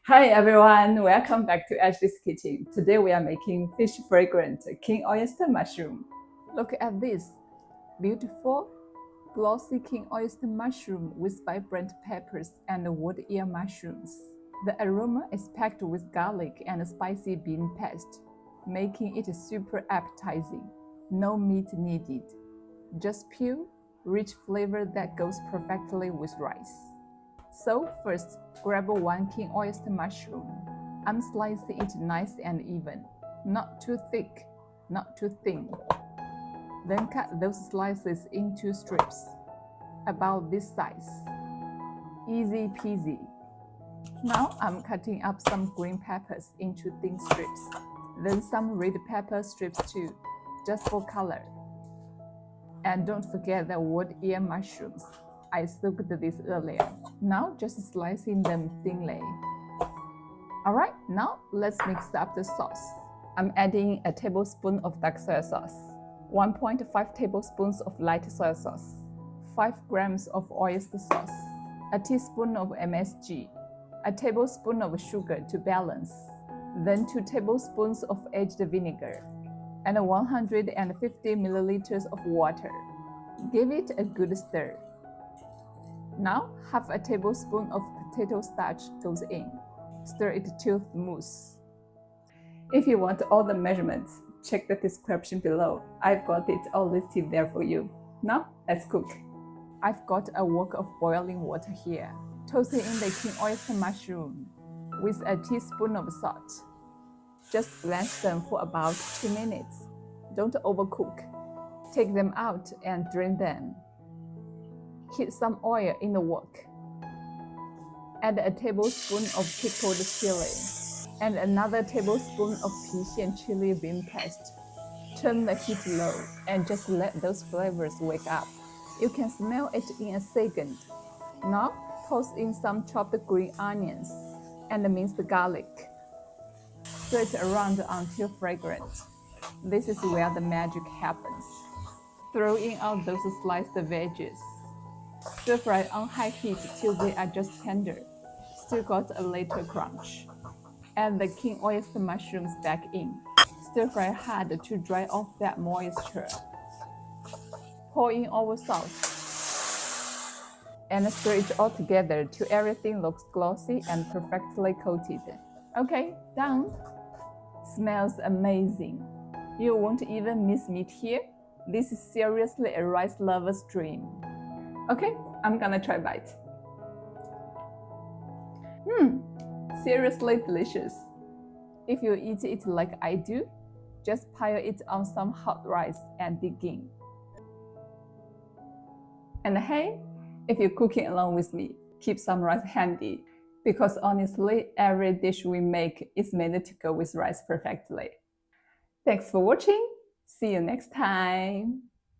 Hi everyone, welcome back to Ashley's Kitchen. Today we are making Fish-Fragrant King Oyster Mushroom. Look at this beautiful, glossy King Oyster Mushroom with vibrant peppers and wood ear mushrooms. The aroma is packed with garlic and spicy bean paste, making it super appetizing. No meat needed, just pure, rich flavor that goes perfectly with rice. So first, grab one king oyster mushroom. I'm slicing it nice and even, not too thick, not too thin. Then cut those slices into strips, about this size. Easy peasy. Now I'm cutting up some green peppers into thin strips, then some red pepper strips too, just for color. And don't forget the wood ear mushrooms. I soaked this earlier. Now just slicing them thinly. Alright, now let's mix up the sauce. I'm adding a tablespoon of dark soy sauce, 1.5 tablespoons of light soy sauce, 5 grams of oyster sauce, a teaspoon of MSG, a tablespoon of sugar to balance, then 2 tablespoons of aged vinegar, and 150 milliliters of water. Give it a good stir. Now, half a tablespoon of potato starch goes in. Stir it till smooth. If you want all the measurements, check the description below. I've got it all listed there for you. Now, let's cook. I've got a wok of boiling water here. Toss in the king oyster mushroom with a teaspoon of salt. Just blanch them for about 2 minutes. Don't overcook. Take them out and drain them. Heat some oil in the wok. Add a tablespoon of pickled chili and another tablespoon of Pixian chili bean paste. Turn the heat low and just let those flavors wake up. You can smell it in a second. Now, toss in some chopped green onions and minced garlic. Stir it around until fragrant. This is where the magic happens. Throw in all those sliced veggies. Stir fry on high heat till they are just tender. Still got a little crunch. Add the king oyster mushrooms back in. Stir fry hard to dry off that moisture. Pour in our sauce. And stir it all together till everything looks glossy and perfectly coated. Okay, done. Smells amazing. You won't even miss meat here. This is seriously a rice lover's dream. Okay, I'm gonna try a bite. Seriously delicious. If you eat it like I do, just pile it on some hot rice and dig in. And hey, if you're cooking along with me, keep some rice handy, because honestly, every dish we make is made to go with rice perfectly. Thanks for watching. See you next time.